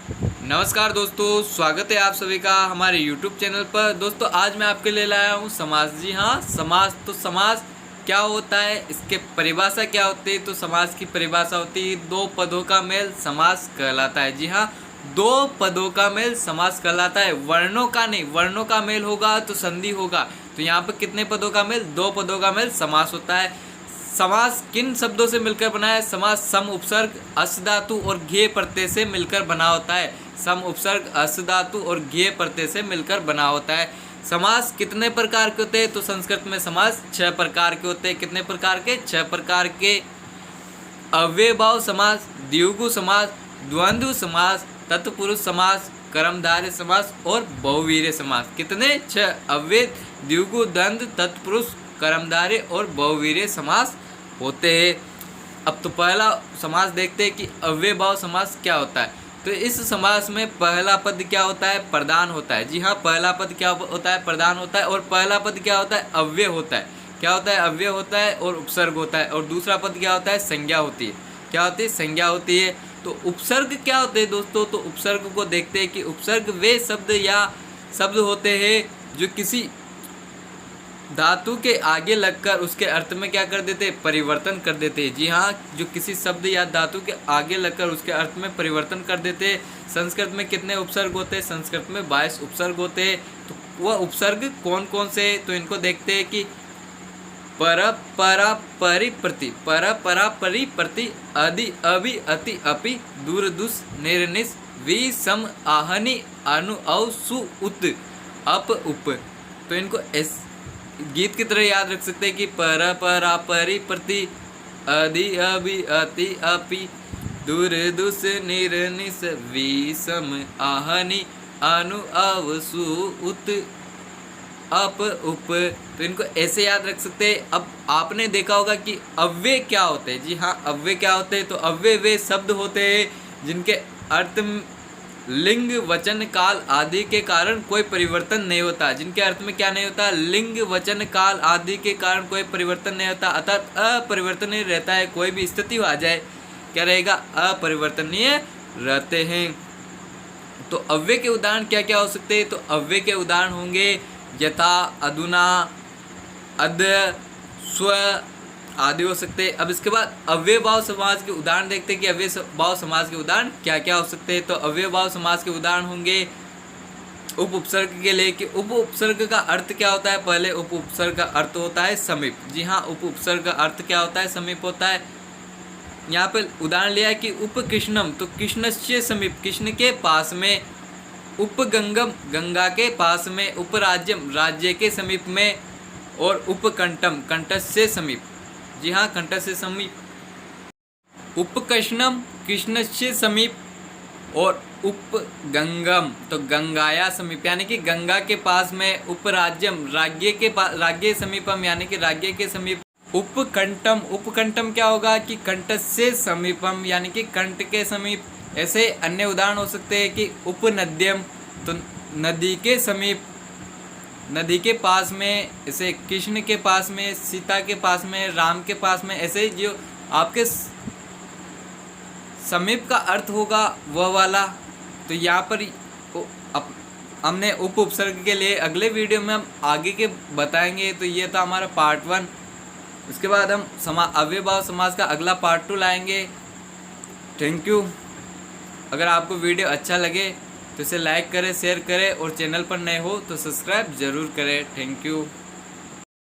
नमस्कार दोस्तों, स्वागत है आप सभी का हमारे YouTube चैनल पर। दोस्तों आज मैं आपके लिए लाया हूँ समास। जी हाँ, समास। तो समास क्या होता है, इसके परिभाषा क्या होती है? तो समास की परिभाषा होती है दो पदों का मेल समास कहलाता है। जी हाँ, दो पदों का मेल समास कहलाता है, वर्णों का नहीं। वर्णों का मेल होगा तो संधि होगा। तो यहाँ पर कितने पदों का मेल? दो पदों का मेल समास होता है। समास किन शब्दों से मिलकर बना है? समास सम उपसर्ग अस धातु और ज्ञेय प्रत्यय से मिलकर बना होता है। सम उपसर्ग अस धातु और ज्ञेय प्रत्यय से मिलकर बना होता है। समास कितने प्रकार के होते हैं? तो संस्कृत में समास 6 प्रकार के होते हैं। कितने प्रकार के? 6 प्रकार के। अव्ययभाव समास, द्विगु समास, द्वंद्व समास, तत्पुरुष समास, कर्मधारय समास और बहुवीर्य समास। कितने? 6। अव्यय, द्विगु, द्वंद्व, तत्पुरुष, कर्मधारय और बहुवीर्य समास होते हैं। अब तो पहला समास देखते हैं कि अव्ययभाव समास क्या होता है। तो इस समास में पहला पद क्या होता है? प्रधान होता है। जी हाँ, पहला पद क्या होता है? प्रधान होता है। और पहला पद क्या होता है? अव्यय होता है। क्या होता है? अव्यय होता है और उपसर्ग होता है। और दूसरा पद क्या होता है? संज्ञा होती है। क्या होती है? संज्ञा होती है। तो उपसर्ग क्या होते हैं दोस्तों? तो उपसर्ग को देखते हैं कि उपसर्ग वे शब्द या शब्द होते हैं जो किसी धातु के आगे लगकर उसके अर्थ में क्या कर देते हैं? परिवर्तन कर देते हैं। जी हाँ, जो किसी शब्द या धातु के आगे लगकर उसके अर्थ में परिवर्तन कर देते हैं। संस्कृत में कितने उपसर्ग होते हैं? संस्कृत में 22 उपसर्ग होते हैं। तो वह उपसर्ग कौन कौन से? तो इनको देखते हैं कि पर, परा, परि, प्रति, पर, परा, परि, प्रति, अधि, अभि, अति, अपि, दूर, दुस, निर्निस, वि, सम, आहनि, अनु, औ, सु, उत, अप, उप। तो इनको गीत की तरह याद रख सकते हैं कि पर, परा, परि, प्रति, अधि, अभि, अति, अपि, दूर, दुस, निर्निस, वि, सम, आहनि, अनु, अव, सु, उत, अप, उप। तो इनको ऐसे याद रख सकते हैं। अब आपने देखा होगा कि अव्यय क्या होते हैं। जी हाँ, अव्यय क्या होते हैं? तो अव्यय वे शब्द होते हैं जिनके अर्थ लिंग, वचन, काल आदि के कारण कोई परिवर्तन नहीं होता। जिनके अर्थ में क्या नहीं होता? लिंग, वचन, काल आदि के कारण कोई परिवर्तन नहीं होता, अर्थात अपरिवर्तनीय रहता है। कोई भी स्थिति आ जाए, क्या रहेगा? अपरिवर्तनीय रहते हैं। तो अव्यय के उदाहरण क्या क्या हो सकते हैं? तो अव्यय के उदाहरण होंगे यथा, अधुना, अद्य, स्व आदि हो सकते हैं। अब इसके बाद अव्ययभाव समास के उदाहरण देखते हैं कि अव्ययभाव समास के उदाहरण क्या क्या हो सकते हैं। तो अव्ययभाव समास के उदाहरण होंगे उप उपसर्ग के लिए कि उप उपसर्ग का अर्थ क्या होता है। पहले उप उपसर्ग का अर्थ होता है समीप। जी हाँ, उप उपसर्ग का अर्थ क्या होता है? समीप होता है। यहाँ पर उदाहरण लिया है कि उपकृष्णम, तो कृष्णस्य समीप, कृष्ण के पास में। उपगंगम, गंगा के पास में। उपराज्यम, राज्य के समीप में। और उपकंठम, कंठ से समीप। जी हाँ, कंठ से समीप। उपकृष्णम, कृष्ण से समीप। और उपगंगम, तो गंगाया समीप, यानी कि गंगा के पास में। उपराज्यम, राज्य के पास, राज्य समीपम, यानी कि राज्य के समीप। उपकंठम, उपकंठम क्या होगा? कि कंठ से समीपम, यानी कि कंठ के समीप। ऐसे अन्य उदाहरण हो सकते हैं कि उपनद्यम, तो नदी के समीप, नदी के पास में। ऐसे कृष्ण के पास में, सीता के पास में, राम के पास में। ऐसे जो आपके समीप का अर्थ होगा वह वाला। तो यहाँ पर हमने उप उपसर्ग के लिए अगले वीडियो में हम आगे के बताएंगे। तो ये था हमारा पार्ट 1। उसके बाद हम अव्ययभाव समास का अगला पार्ट 2 लाएंगे। Thank you. अगर आपको वीडियो अच्छा लगे तो इसे लाइक करें, शेयर करें और चैनल पर नए हो तो सब्सक्राइब ज़रूर करें। Thank you.